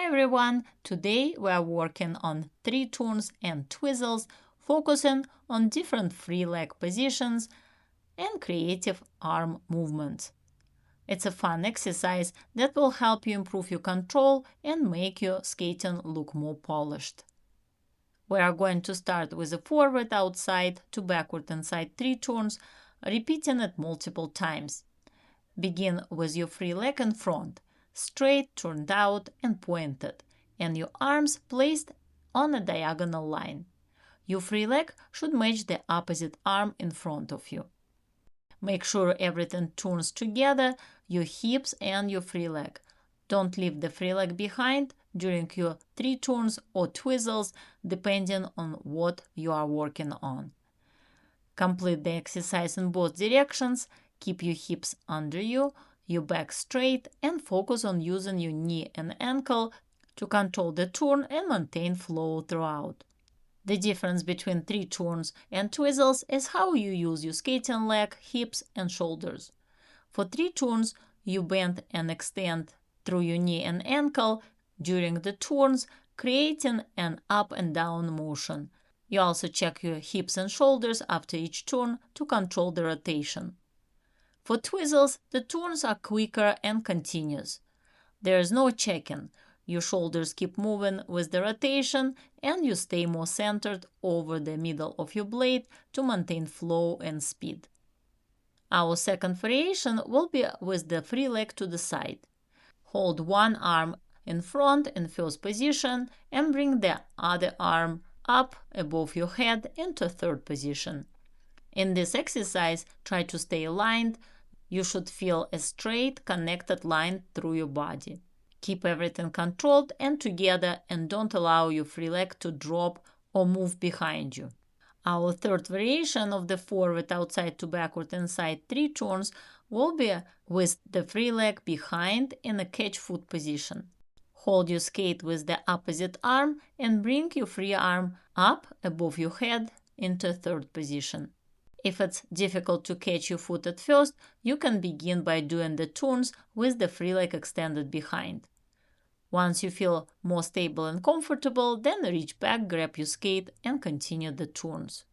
Hi everyone! Today we are working on 3 turns and Twizzles, focusing on different free leg positions and creative arm movements. It's a fun exercise that will help you improve your control and make your skating look more polished. We are going to start with a forward outside to backward inside 3 turns, repeating it multiple times. Begin with your free leg in front, straight, turned out, and pointed, and your arms placed on a diagonal line. Your free leg should match the opposite arm in front of you. Make sure everything turns together, your hips and your free leg. Don't leave the free leg behind during your 3 turns or Twizzles, depending on what you are working on. Complete the exercise in both directions. Keep your hips under you, your back straight, and focus on using your knee and ankle to control the turn and maintain flow throughout. The difference between 3 turns and Twizzles is how you use your skating leg, hips, and shoulders. For 3 turns, you bend and extend through your knee and ankle during the turns, creating an up and down motion. You also check your hips and shoulders after each turn to control the rotation. For Twizzles, the turns are quicker and continuous. There is no checking. Your shoulders keep moving with the rotation and you stay more centered over the middle of your blade to maintain flow and speed. Our second variation will be with the free leg to the side. Hold one arm in front in first position and bring the other arm up above your head into third position. In this exercise, try to stay aligned. You should feel a straight, connected line through your body. Keep everything controlled and together and don't allow your free leg to drop or move behind you. Our third variation of the forward outside to backward inside 3 turns will be with the free leg behind in a catch foot position. Hold your skate with the opposite arm and bring your free arm up above your head into third position. If it's difficult to catch your foot at first, you can begin by doing the turns with the free leg extended behind. Once you feel more stable and comfortable, then reach back, grab your skate, and continue the turns.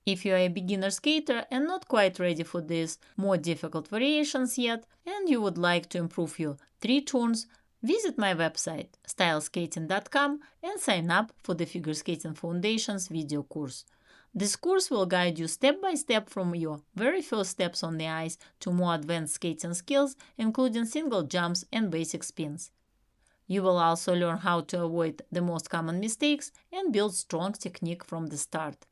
If you are a beginner skater and not quite ready for these more difficult variations yet, and you would like to improve your 3 turns, visit my website styleskating.com and sign up for the Figure Skating Foundation's video course. This course will guide you step by step from your very first steps on the ice to more advanced skating skills, including single jumps and basic spins. You will also learn how to avoid the most common mistakes and build strong technique from the start.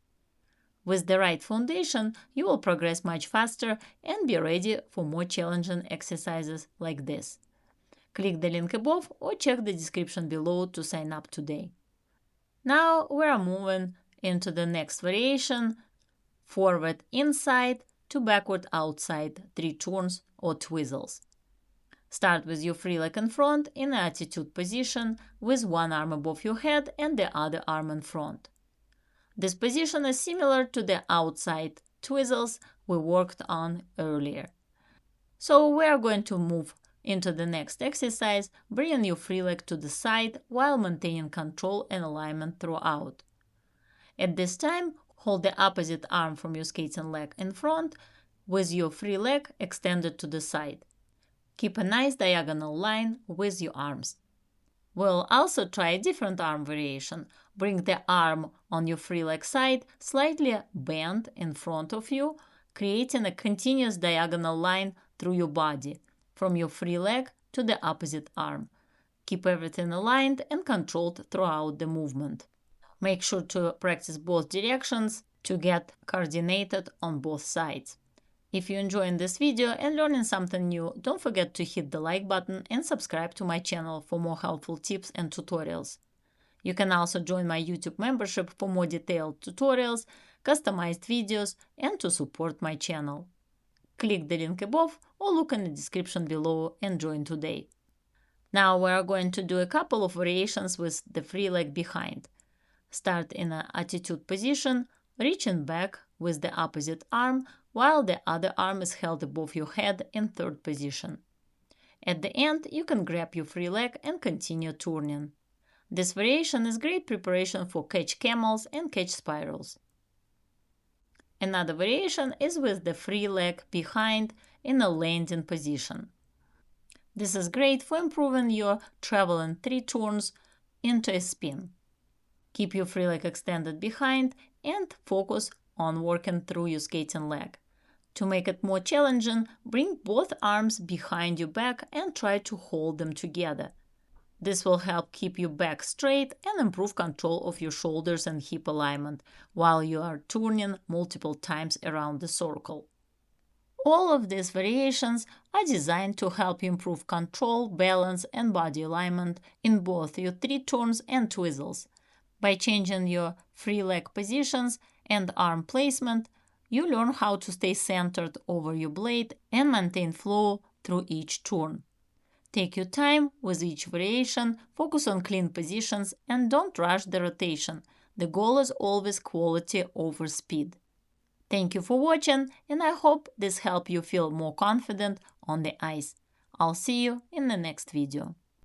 With the right foundation, you will progress much faster and be ready for more challenging exercises like this. Click the link above or check the description below to sign up today. Now we are moving into the next variation, forward inside to backward outside 3 turns or Twizzles. Start with your free leg in front in attitude position with one arm above your head and the other arm in front. This position is similar to the outside Twizzles we worked on earlier. So we are going to move into the next exercise, bringing your free leg to the side while maintaining control and alignment throughout. At this time, hold the opposite arm from your skating leg in front with your free leg extended to the side. Keep a nice diagonal line with your arms. We'll also try a different arm variation. Bring the arm on your free leg side slightly bent in front of you, creating a continuous diagonal line through your body, from your free leg to the opposite arm. Keep everything aligned and controlled throughout the movement. Make sure to practice both directions to get coordinated on both sides. If you're enjoying this video and learning something new, don't forget to hit the like button and subscribe to my channel for more helpful tips and tutorials. You can also join my YouTube membership for more detailed tutorials, customized videos, and to support my channel. Click the link above or look in the description below and join today. Now we are going to do a couple of variations with the free leg behind. Start in an attitude position, reaching back with the opposite arm while the other arm is held above your head in third position. At the end, you can grab your free leg and continue turning. This variation is great preparation for catch camels and catch spirals. Another variation is with the free leg behind in a landing position. This is great for improving your travel in 3 turns into a spin. Keep your free leg extended behind and focus on working through your skating leg. To make it more challenging, bring both arms behind your back and try to hold them together. This will help keep your back straight and improve control of your shoulders and hip alignment while you are turning multiple times around the circle. All of these variations are designed to help you improve control, balance, and body alignment in both your 3 turns and Twizzles. By changing your free leg positions and arm placement, you learn how to stay centered over your blade and maintain flow through each turn. Take your time with each variation, focus on clean positions, and don't rush the rotation. The goal is always quality over speed. Thank you for watching, and I hope this helped you feel more confident on the ice. I'll see you in the next video.